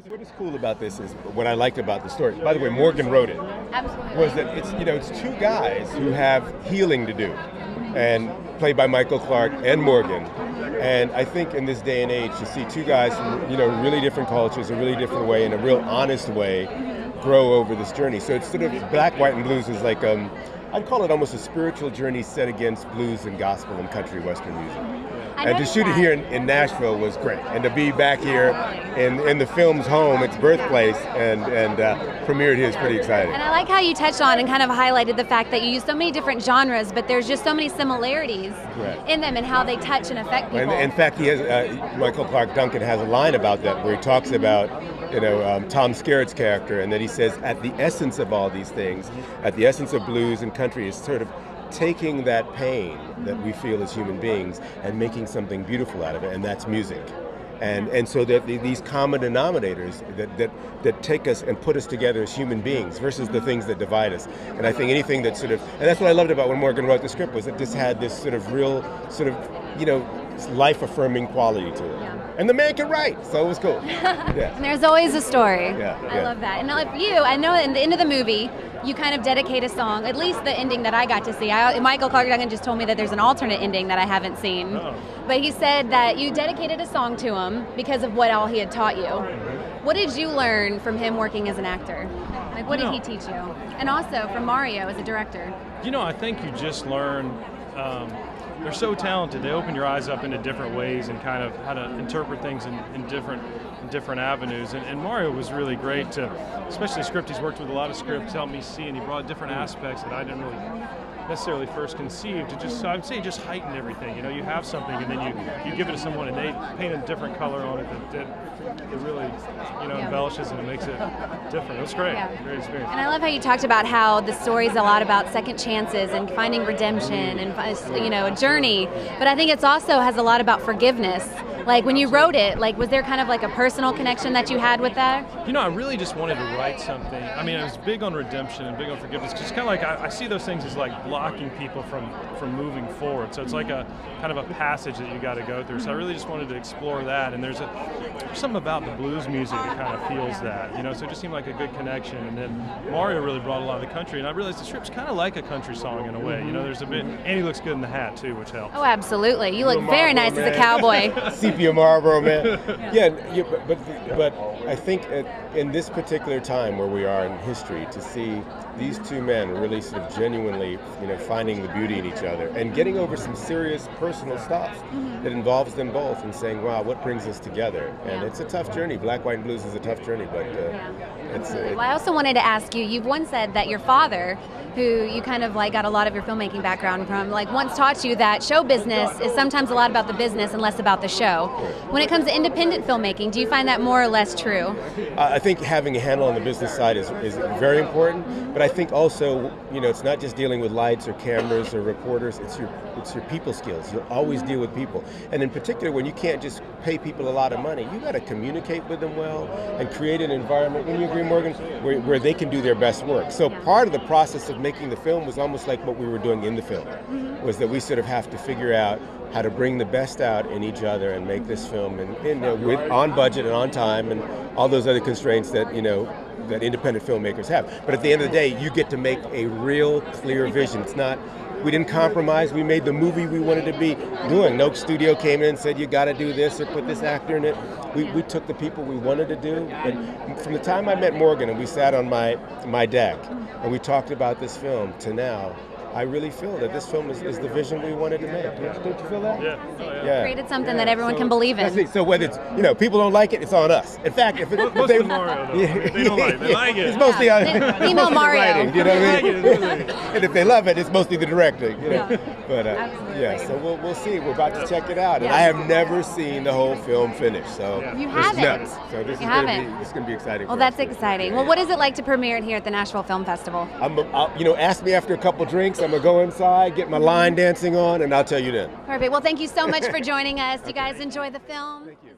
What is cool about this is what I liked about the story. By the way, Morgan wrote it. Absolutely. Was that it's two guys who have healing to do, and played by Michael Clarke and Morgan. And I think in this day and age, to see two guys from really different cultures, a really different way, in a real honest way, grow over this journey. So it's sort of Black, White, and Blues is like I'd call it almost a spiritual journey set against blues and gospel and country western music. And to shoot it here in Nashville was great. And to be back here in the film's home, its birthplace, and premiered here is pretty exciting. And I like how you touched on and kind of highlighted the fact that you use so many different genres, but there's just so many similarities in them and how they touch and affect people. And in fact, he has Michael Clarke Duncan has a line about that where he talks about Tom Skerritt's character, and that he says at the essence of all these things, at the essence of blues and country is sort of taking that pain that we feel as human beings and making something beautiful out of it, and that's music. And so that these common denominators that take us and put us together as human beings versus the things that divide us. And I think anything that and that's what I loved about when Morgan wrote the script, was that this had this sort of real life-affirming quality to it. Yeah. And the man can write, so it was cool. Yeah. And there's always a story. Yeah. I love that. And I know at the end of the movie, you kind of dedicate a song, at least the ending that I got to see. Michael Clarke Duncan just told me that there's an alternate ending that I haven't seen. Oh. But he said that you dedicated a song to him because of what all he had taught you. Mm-hmm. What did you learn from him working as an actor? Like, what did he teach you? And also from Mario as a director. I think you just learn, they're so talented. They open your eyes up into different ways and kind of how to interpret things in different avenues. And Mario was really great to, especially script. He's worked with a lot of scripts, helped me see, and he brought different aspects that I didn't really necessarily first conceive to just, so I would say, just heighten everything. You have something and then you give it to someone and they paint a different color on it that really embellishes and it makes it different. It was great. Yeah. Great experience. And I love how you talked about how the story's a lot about second chances and finding redemption and a journey, but I think it's also has a lot about forgiveness. Like when you wrote it, was there kind of like a personal connection that you had with that? I really just wanted to write something. I mean, I was big on redemption and big on forgiveness. Just kind of like I see those things as like blocking people from moving forward. So it's like a kind of a passage that you got to go through. So I really just wanted to explore that. And there's something about the blues music that kind of feels that. So it just seemed like a good connection. And then Mario really brought a lot of the country. And I realized the script's kind of like a country song in a way. There's a bit, and he looks good in the hat too, which helps. Oh, absolutely. You look very nice as a cowboy. Sepia Marlboro, man. But I think in this particular time where we are in history, to see these two men really sort of genuinely, finding the beauty in each other and getting over some serious personal stuff that involves them both, and saying, wow, what brings us together? And it's a tough journey. Black, White, and Blues is a tough journey, but well, I also wanted to ask you, you've once said that your father, who you kind of got a lot of your filmmaking background from, once taught you that show business is sometimes a lot about the business and less about the show. When it comes to independent filmmaking, do you find that more or less true? I think having a handle on the business side is very important, but I think also, it's not just dealing with lights or cameras or reporters, it's your people skills. You'll always deal with people. And in particular, when you can't just pay people a lot of money, you got to communicate with them well and create an environment, wouldn't you agree, Morgan, where they can do their best work. So part of the process of making the film was almost like what we were doing in the film, was that we sort of have to figure out how to bring the best out in each other and make this film on budget and on time and all those other constraints that that independent filmmakers have. But at the end of the day, you get to make a real clear vision. It's not, we didn't compromise, we made the movie we wanted to be doing. No studio came in and said, you got to do this or put this actor in it. We took the people we wanted to do. And from the time I met Morgan and we sat on my deck and we talked about this film to now, I really feel that this film is the vision we wanted to make. Don't you feel that? Yeah. Oh, yeah. Created something that everyone can believe in. So whether it's, people don't like it, it's on us. In fact, if most of Mario, though. If they don't like it, they like it. It's mostly on email Mario. Writing, you know what I mean? And if they love it, it's mostly the directing. But so we'll see. We're about to check it out. And I have never seen the whole film finish. So you haven't. So this is going to be exciting. Well, that's exciting. Well, what is it like to premiere it here at the Nashville Film Festival? Ask me after a couple drinks. I'm going to go inside, get my line dancing on, and I'll tell you then. Perfect. Well, thank you so much for joining us. You guys enjoy the film. Thank you.